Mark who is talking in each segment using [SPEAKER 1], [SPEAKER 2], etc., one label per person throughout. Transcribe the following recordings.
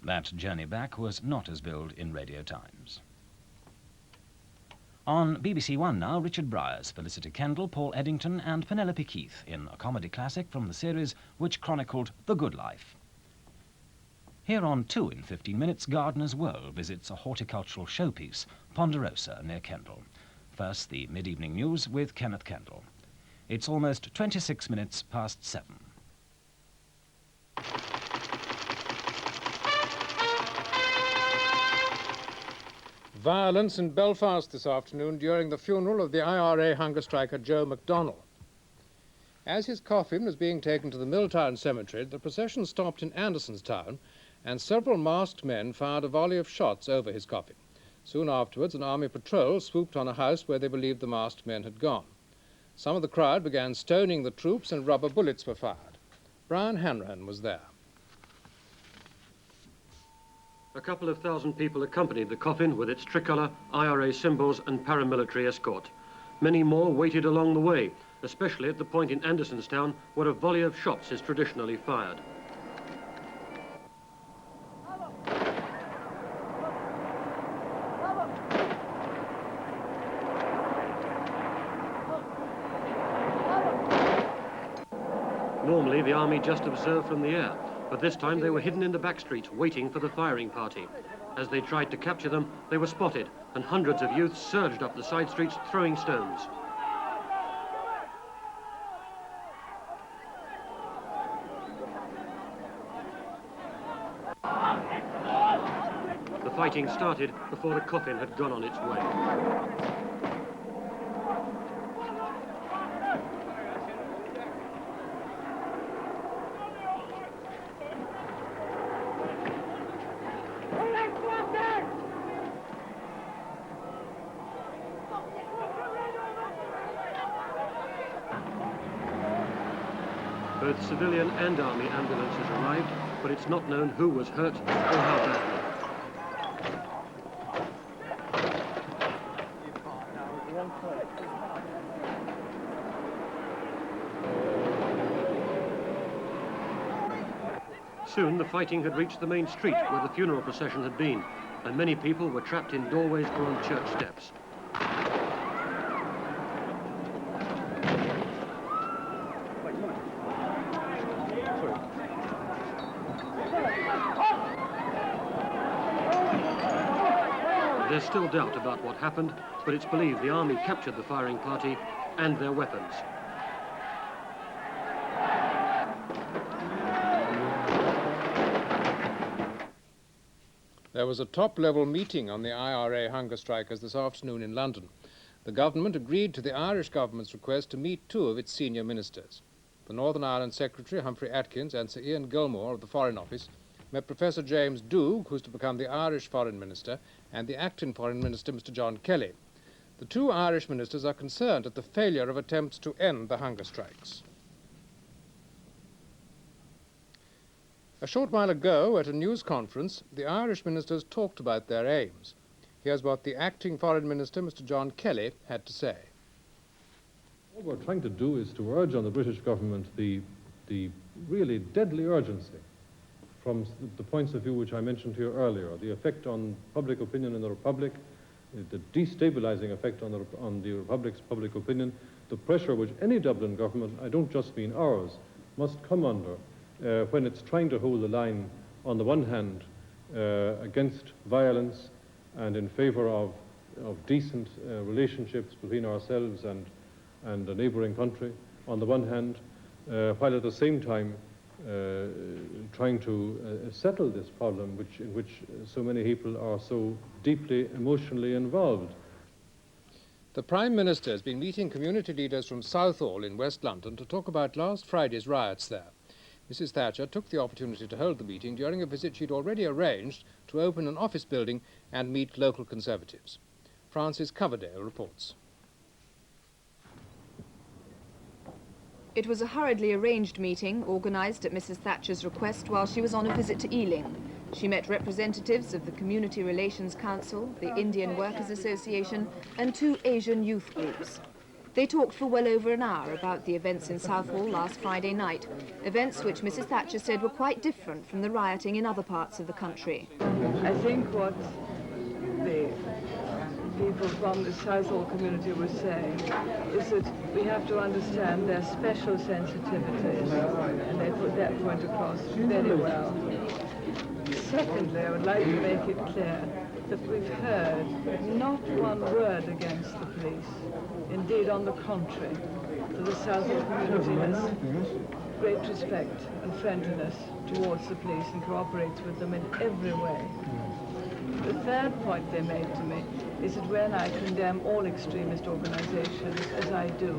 [SPEAKER 1] That journey back was not as billed in Radio Times. On BBC1 now, Richard Bryars, Felicity Kendall, Paul Eddington and Penelope Keith in a comedy classic from the series which chronicled The Good Life. Here on 2 in 15 Minutes, Gardener's World visits a horticultural showpiece, Ponderosa, near Kendall. First, the mid-evening news with Kenneth Kendall. It's almost 26 minutes past 7.
[SPEAKER 2] Violence in Belfast this afternoon during the funeral of the IRA hunger striker Joe McDonnell. As his coffin was being taken to the Milltown Cemetery, the procession stopped in Andersonstown and several masked men fired a volley of shots over his coffin. Soon afterwards, an army patrol swooped on a house where they believed the masked men had gone. Some of the crowd began stoning the troops and rubber bullets were fired. Brian Hanrahan was there.
[SPEAKER 3] A couple of thousand people accompanied the coffin with its tricolour, IRA symbols and paramilitary escort. Many more waited along the way, especially at the point in Andersonstown where a volley of shots is traditionally fired. Normally the army just observed from the air, but this time they were hidden in the back streets waiting for the firing party. As they tried to capture them, they were spotted, and hundreds of youths surged up the side streets throwing stones. The fighting started before the coffin had gone on its way. Both civilian and army ambulances arrived, but it's not known who was hurt or how badly. Soon the fighting had reached the main street where the funeral procession had been, and many people were trapped in doorways or on church steps. There's still doubt about what happened, but it's believed the army captured the firing party and their weapons.
[SPEAKER 2] There was a top-level meeting on the IRA hunger strikers this afternoon in London. The government agreed to the Irish government's request to meet 2 of its senior ministers. The Northern Ireland Secretary, Humphrey Atkins, and Sir Ian Gilmore of the Foreign Office met Professor James Doog, who's to become the Irish Foreign Minister, and the acting Foreign Minister, Mr. John Kelly. The 2 Irish ministers are concerned at the failure of attempts to end the hunger strikes. A short while ago, at a news conference, the Irish ministers talked about their aims. Here's what the acting Foreign Minister, Mr. John Kelly, had to say.
[SPEAKER 4] What we're trying to do is to urge on the British government the really deadly urgency from the points of view which I mentioned here earlier, the effect on public opinion in the Republic, the destabilizing effect on the Republic's public opinion, the pressure which any Dublin government, I don't just mean ours, must come under when it's trying to hold the line, on the one hand, against violence and in favor of decent relationships between ourselves and a neighboring country, on the one hand, while at the same time trying to settle this problem in which so many people are so deeply emotionally involved.
[SPEAKER 2] The Prime Minister has been meeting community leaders from Southall in West London to talk about last Friday's riots there. Mrs. Thatcher took the opportunity to hold the meeting during a visit she'd already arranged to open an office building and meet local Conservatives. Francis Coverdale reports.
[SPEAKER 5] It was a hurriedly arranged meeting organised at Mrs. Thatcher's request while she was on a visit to Ealing. She met representatives of the Community Relations Council, the Indian Workers Association and 2 Asian youth groups. They talked for well over an hour about the events in Southall last Friday night, events which Mrs. Thatcher said were quite different from the rioting in other parts of the country.
[SPEAKER 6] I think what the people from the Southall community were saying is that we have to understand their special sensitivities, and they put that point across very well. Secondly, I would like to make it clear that we've heard not one word against the police. Indeed, on the contrary, the Southall community has great respect and friendliness towards the police and cooperates with them in every way. The third point they made to me is that when I condemn all extremist organizations, as I do,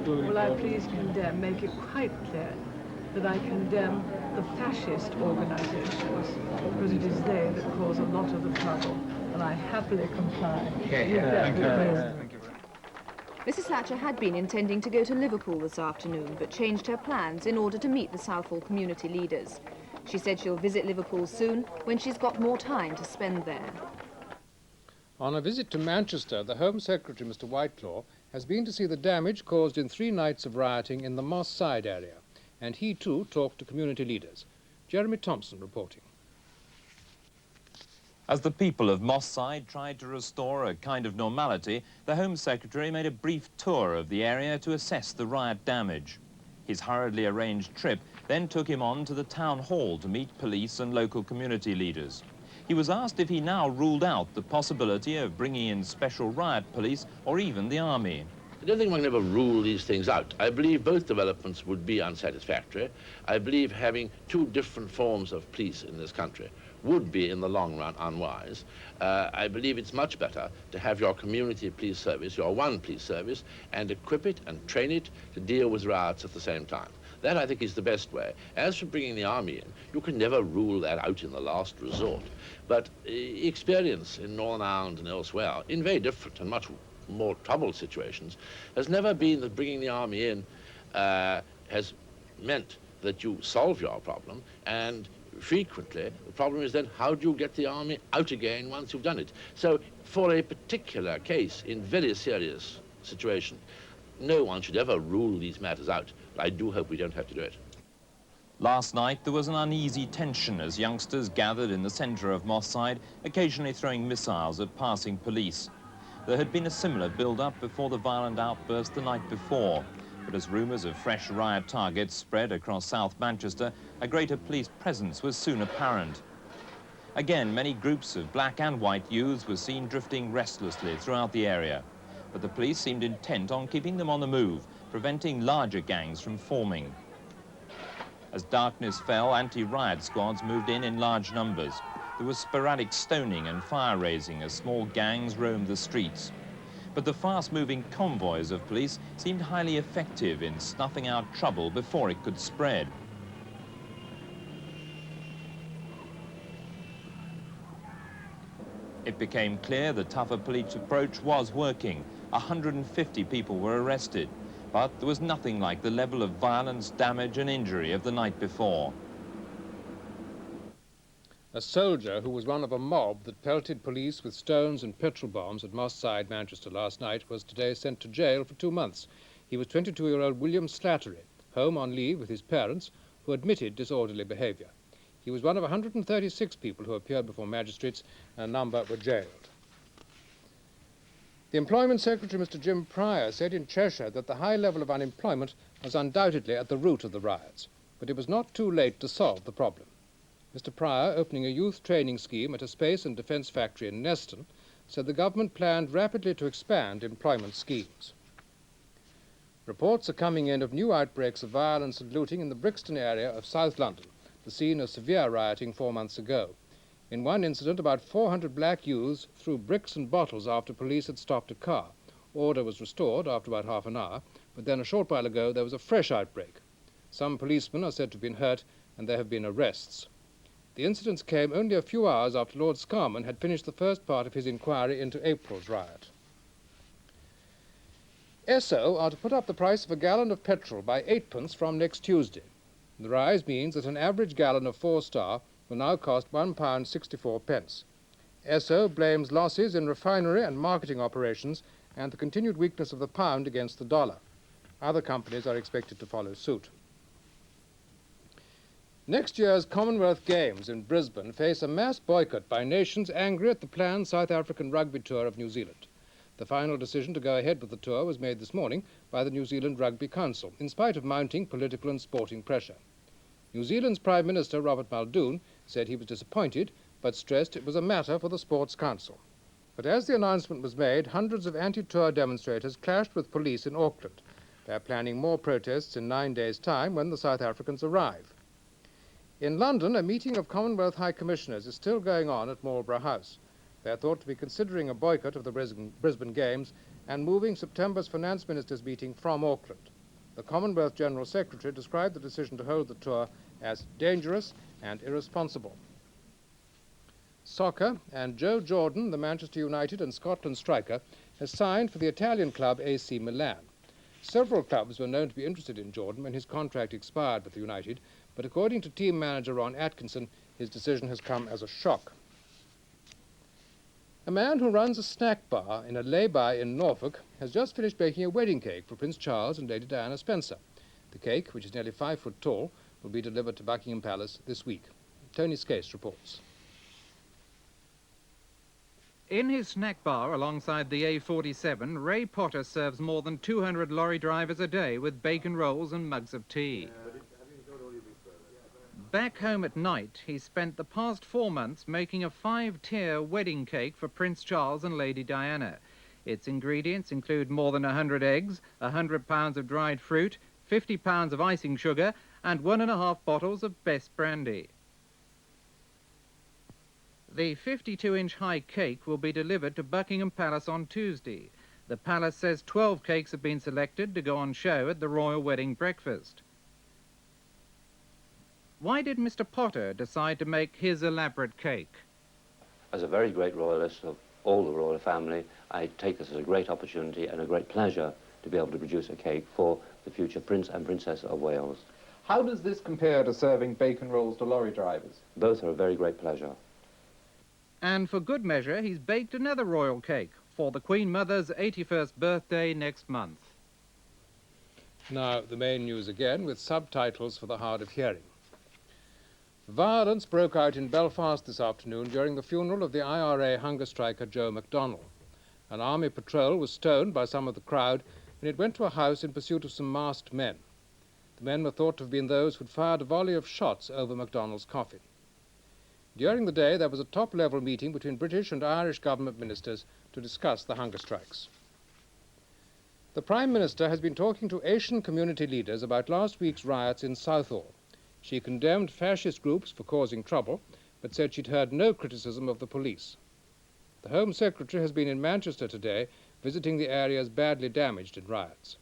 [SPEAKER 6] will I please make it quite clear that I condemn the fascist organizations, because it is they that cause a lot of the trouble, and I happily comply with that request.
[SPEAKER 5] Mrs. Thatcher had been intending to go to Liverpool this afternoon, but changed her plans in order to meet the Southall community leaders. She said she'll visit Liverpool soon, when she's got more time to spend there.
[SPEAKER 2] On a visit to Manchester, the Home Secretary, Mr. Whitelaw, has been to see the damage caused in 3 nights of rioting in the Moss Side area, and he too talked to community leaders. Jeremy Thompson reporting.
[SPEAKER 7] As the people of Moss Side tried to restore a kind of normality, the Home Secretary made a brief tour of the area to assess the riot damage. His hurriedly arranged trip then took him on to the town hall to meet police and local community leaders. He was asked if he now ruled out the possibility of bringing in special riot police or even the army.
[SPEAKER 8] I don't think one can ever rule these things out. I believe both developments would be unsatisfactory. I believe having 2 different forms of police in this country would be, in the long run, unwise. I believe it's much better to have your community police service, your one police service, and equip it and train it to deal with riots at the same time. That, I think, is the best way. As for bringing the army in, you can never rule that out in the last resort. But experience in Northern Ireland and elsewhere, in very different and much more troubled situations, has never been that bringing the army in has meant that you solve your problem, and frequently the problem is then how do you get the army out again once you've done it. So for a particular case in very serious situation, no one should ever rule these matters out, but I do hope we don't have to do it.
[SPEAKER 7] Last night there was an uneasy tension as youngsters gathered in the centre of Moss Side, occasionally throwing missiles at passing police. There had been a similar build-up before the violent outburst the night before, but as rumours of fresh riot targets spread across South Manchester, a greater police presence was soon apparent. Again, many groups of black and white youths were seen drifting restlessly throughout the area, but the police seemed intent on keeping them on the move, preventing larger gangs from forming. As darkness fell, anti-riot squads moved in large numbers. There was sporadic stoning and fire-raising as small gangs roamed the streets. But the fast-moving convoys of police seemed highly effective in snuffing out trouble before it could spread. It became clear the tougher police approach was working. 150 people were arrested, but there was nothing like the level of violence, damage and injury of the night before.
[SPEAKER 2] A soldier who was one of a mob that pelted police with stones and petrol bombs at Moss Side, Manchester last night was today sent to jail for 2 months. He was 22-year-old William Slattery, home on leave with his parents, who admitted disorderly behaviour. He was one of 136 people who appeared before magistrates, and a number were jailed. The Employment Secretary, Mr. Jim Pryor, said in Cheshire that the high level of unemployment was undoubtedly at the root of the riots, but it was not too late to solve the problem. Mr. Pryor, opening a youth training scheme at a space and defence factory in Neston, said the government planned rapidly to expand employment schemes. Reports are coming in of new outbreaks of violence and looting in the Brixton area of South London, the scene of severe rioting 4 months ago. In one incident, about 400 black youths threw bricks and bottles after police had stopped a car. Order was restored after about half an hour, but then a short while ago there was a fresh outbreak. Some policemen are said to have been hurt, and there have been arrests. The incidents came only a few hours after Lord Scarman had finished the first part of his inquiry into April's riot. Esso are to put up the price of a gallon of petrol by 8p from next Tuesday. The rise means that an average gallon of 4-star will now cost £1.64. Esso blames losses in refinery and marketing operations and the continued weakness of the pound against the dollar. Other companies are expected to follow suit. Next year's Commonwealth Games in Brisbane face a mass boycott by nations angry at the planned South African rugby tour of New Zealand. The final decision to go ahead with the tour was made this morning by the New Zealand Rugby Council, in spite of mounting political and sporting pressure. New Zealand's Prime Minister, Robert Muldoon, said he was disappointed, but stressed it was a matter for the Sports Council. But as the announcement was made, hundreds of anti-tour demonstrators clashed with police in Auckland. They are planning more protests in 9 days' time when the South Africans arrive. In London, a meeting of Commonwealth High Commissioners is still going on at Marlborough House. They are thought to be considering a boycott of the Brisbane Games and moving September's Finance Ministers' meeting from Auckland. The Commonwealth General Secretary described the decision to hold the tour as dangerous and irresponsible. Soccer, and Joe Jordan, the Manchester United and Scotland striker, has signed for the Italian club AC Milan. Several clubs were known to be interested in Jordan when his contract expired with the United, but according to team manager Ron Atkinson, his decision has come as a shock. A man who runs a snack bar in a lay-by in Norfolk has just finished baking a wedding cake for Prince Charles and Lady Diana Spencer. The cake, which is nearly 5 foot tall, will be delivered to Buckingham Palace this week. Tony Scase reports.
[SPEAKER 9] In his snack bar alongside the A47, Ray Potter serves more than 200 lorry drivers a day with bacon rolls and mugs of tea. Back home at night, he spent the past 4 months making a 5-tier wedding cake for Prince Charles and Lady Diana. Its ingredients include more than 100 eggs, 100 pounds of dried fruit, 50 pounds of icing sugar, and 1.5 bottles of best brandy. The 52-inch high cake will be delivered to Buckingham Palace on Tuesday. The palace says 12 cakes have been selected to go on show at the royal wedding breakfast. Why did Mr. Potter decide to make his elaborate cake?
[SPEAKER 10] As a very great royalist of all the royal family, I take this as a great opportunity and a great pleasure to be able to produce a cake for the future Prince and Princess of Wales.
[SPEAKER 11] How does this compare to serving bacon rolls to lorry drivers?
[SPEAKER 10] Both are a very great pleasure.
[SPEAKER 9] And for good measure, he's baked another royal cake for the Queen Mother's 81st birthday next month.
[SPEAKER 2] Now, the main news again, with subtitles for the hard of hearing. Violence broke out in Belfast this afternoon during the funeral of the IRA hunger striker Joe McDonnell. An army patrol was stoned by some of the crowd when it went to a house in pursuit of some masked men. The men were thought to have been those who'd fired a volley of shots over McDonnell's coffin. During the day, there was a top-level meeting between British and Irish government ministers to discuss the hunger strikes. The Prime Minister has been talking to Asian community leaders about last week's riots in Southall. She condemned fascist groups for causing trouble, but said she'd heard no criticism of the police. The Home Secretary has been in Manchester today, visiting the areas badly damaged in riots.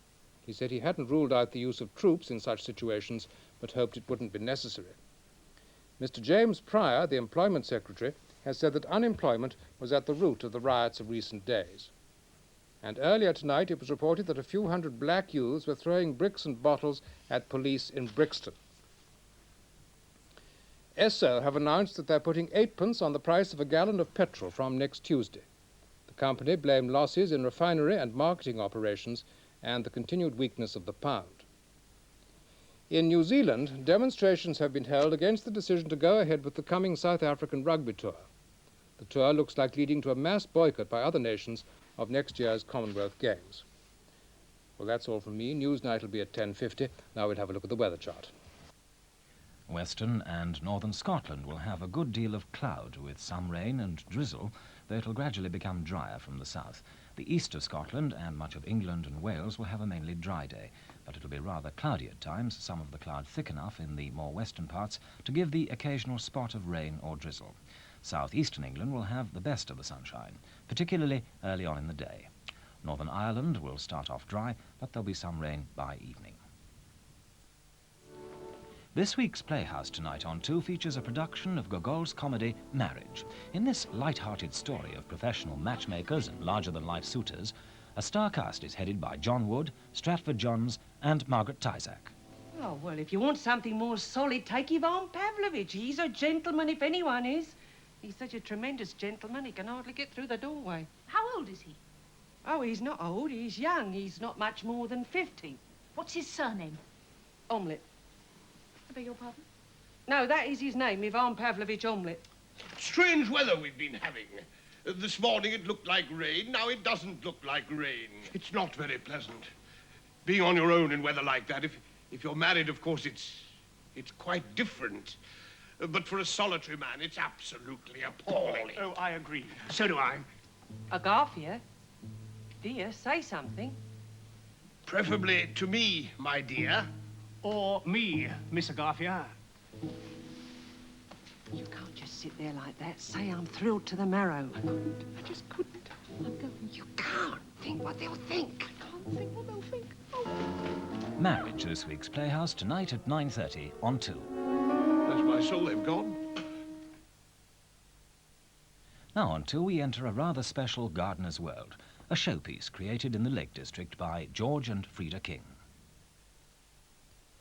[SPEAKER 2] He said he hadn't ruled out the use of troops in such situations, but hoped it wouldn't be necessary. Mr. James Pryor, the Employment Secretary, has said that unemployment was at the root of the riots of recent days. And earlier tonight it was reported that a few hundred black youths were throwing bricks and bottles at police in Brixton. Esso have announced that they're putting 8p on the price of a gallon of petrol from next Tuesday. The company blamed losses in refinery and marketing operations and the continued weakness of the pound. In New Zealand, demonstrations have been held against the decision to go ahead with the coming South African rugby tour. The tour looks like leading to a mass boycott by other nations of next year's Commonwealth Games. Well, that's all from me. Newsnight will be at 10:50. Now we'll have a look at the weather chart.
[SPEAKER 1] Western and northern Scotland will have a good deal of cloud with some rain and drizzle, though it'll gradually become drier from the south. The east of Scotland and much of England and Wales will have a mainly dry day, but it'll be rather cloudy at times, some of the cloud thick enough in the more western parts to give the occasional spot of rain or drizzle. Southeastern England will have the best of the sunshine, particularly early on in the day. Northern Ireland will start off dry, but there'll be some rain by evening. This week's Playhouse Tonight on 2 features a production of Gogol's comedy Marriage. In this light-hearted story of professional matchmakers and larger-than-life suitors, a star cast is headed by John Wood, Stratford Johns and Margaret Tysack.
[SPEAKER 12] Oh, well, if you want something more solid, take Ivan Pavlovich. He's a gentleman if anyone is. He's such a tremendous gentleman, he can hardly get through the doorway.
[SPEAKER 13] How old is he?
[SPEAKER 12] Oh, he's not old, he's young. He's not much more than 50.
[SPEAKER 13] What's his surname?
[SPEAKER 12] Omelette.
[SPEAKER 13] I beg your pardon?
[SPEAKER 12] No, that is his name, Ivan Pavlovich Omelette.
[SPEAKER 14] Strange weather we've been having. This morning it looked like rain, now it doesn't look like rain. It's not very pleasant. Being on your own in weather like that, if you're married, of course, it's quite different. But for a solitary man, it's absolutely appalling.
[SPEAKER 15] Oh, I agree. So do I.
[SPEAKER 12] Agafia? Dear, say something.
[SPEAKER 14] Preferably to me, my dear.
[SPEAKER 15] Or me, Miss Agafia.
[SPEAKER 12] You can't just sit there like that. Say I'm thrilled to the marrow. I just couldn't. I'm going. You can't think what they'll think. I can't think what they'll think. Oh.
[SPEAKER 1] Marriage, this week's Playhouse, tonight at 9:30 on 2.
[SPEAKER 14] Bless my soul, they've gone.
[SPEAKER 1] Now on 2 we enter a rather special Gardener's World, a showpiece created in the Lake District by George and Frida King.